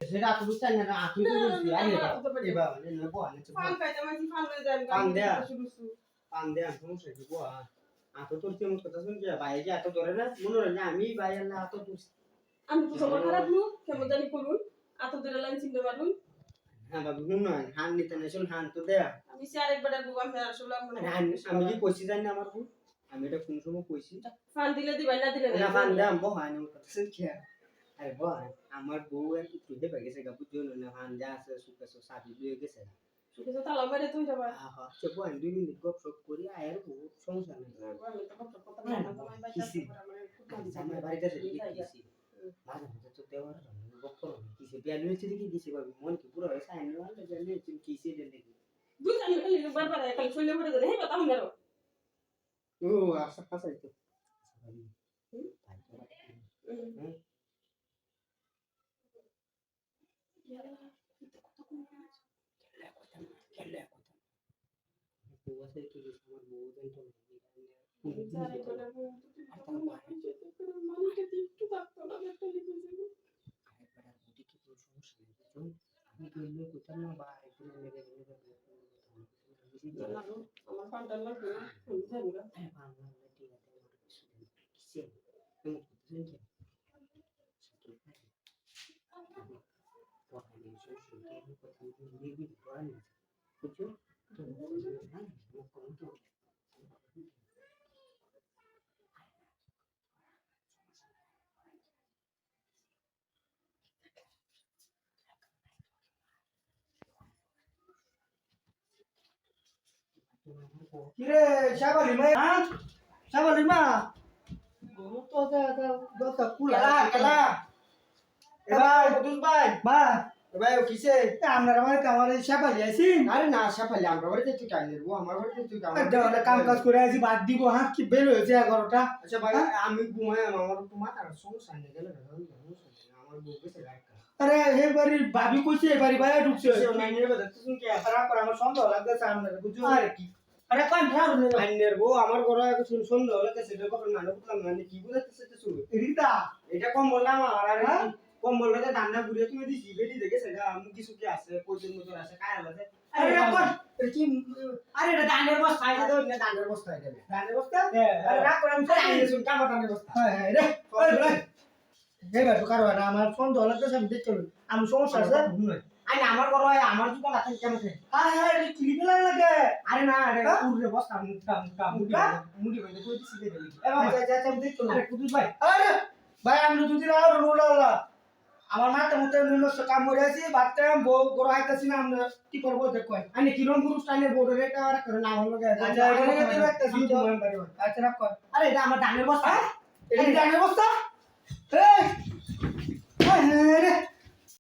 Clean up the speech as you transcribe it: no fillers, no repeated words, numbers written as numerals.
সেটা আপনি বুঝছেন না আপনি তো বলছি আরে এবার না বল না ফান খাইতে মাঝি ফান লয়ে যান ফান দেয়া। শুরু পান দে সমস্যা কি বল আতো তোর কেমন কথা শুন কি ভাই যে এত ধরে না মনে হয় না আমি ভাই না এত তোর আমি তো সবার খারাপ নু কেমন জানি করুন আতো ধরে লাইন চিনতে পারুন হ্যাঁ বাবু শুন না হান নিতে না শুন হান তো দেয়া আমি সে আরেকবার আর বুবা আমি আসলে মনে আমি কি কইছি জানি না আমার বউ আমি এটা কোন সময় কইছি ফান দিলে দিবাই না দিলে না ফান দাম বহ আনি কথা শুন কি আরে বহ আমার বউ একটু তুই দে গেছে গা বুঝছো না হান যা আছে সুকে সো সাবি দিয়ে গেছে সুকে তো তালা মেরে তুই যাবা আহা সে বহ 2 মিনিট গপ সপ করি আয়ের বউ সমস্যা নেই আমি তো কথা কথা না তোমার বাইতে আমার বাড়িতে এসে দেখি মাঝে মাঝে তো দেওয়ার গপ করো কিসে বিয়া লইছে দেখি দিছে ভাবি মন কি পুরো হয়ে সাইন হলে বিয়া লইছে কিসে দেন দেখি দুই জানি খালি বারবার খালি চলে পড়ে দেন হে বাতাম মেরো ও আশা পাসাই তো আমার ফান্ডা লাগবে না জানি না কিরে শাবালি মা শাবালি মা গরু তো দতা কুলা কেলা এ ভাই কুতুস ভাই মা ভাই ও কিসে আমরা বাড়িতে আমার শাবালি আইছিন আরে না আশা পাইলে আমরা বাড়িতে তুই কাজ নেবো আমার বাড়িতে তুই কাম কাজ করে আইছি বাদ দিব হ্যাঁ কি বের হয়েছে 11টা আচ্ছা ভাই আমি ঘুমাই আমার তো মাথার সমস্যা নেই গেলে আমার বউ গেছে গায়কা আরে হে বাড়ি ভাবি কইছে এ বাড়ি বাইরে ঢুকছে সে নাই নেবে তুই কি খারাপ করে আমার সন্দেহ লাগতেছে আমরা বুঝছো আরে কি আরে কোন খারাপ নেই আইনের বউ আমার ঘরে একটু সুন্দর হলে সেটা কথা মানে বুঝলাম না কি বুঝাতেছে তো শুরু এদিকটা এটা কম বললাম আর আরে কম বললে দান্না ঘুরে তুমি দিছি বেরি দেখে সেটা মুখি সুখি আছে কইজন মতো আছে কায়াল আছে আরে কোন কি আরে এটা দান্নের বস্তা আছে তো না দান্নের বস্তা আছে দান্নের বস্তা আরে রাগ করে আমি আরে আইনে শুন কামা দান্নের বস্তা হ্যাঁ হ্যাঁ রে ওই বলে হে বাড়ি কারো না আমার সন্দেহ লাগতেছে আমি দেখতে আমি সমস্যা আছে আরে আমার ঘর হয় আমার জুতা লাগাই কেমন আছে হ্যাঁ হ্যাঁ ক্লিপ লাগে আরে না আরে উড়রে বস্তা মুড়ি বাইতে কই দিছি দে এবার যা যা আমি দেখতে আরে কুতুস ভাই আরে ভাই আমরা দুদি রাও রুলালা আমার মাথা মতে নিলস কাম করে আছি বাচ্চা বউ বড় হাইতাছি না আমরা কি করব দেখো আরে কিরম পুরুষ টাইনের বোর্ডের এটা আর করে না হলো আচ্ছা এখানে দিতে একটা সিট আচ্ছা রাখ কর আরে এটা আমার দানের বস্তা এটা জানের বস্তা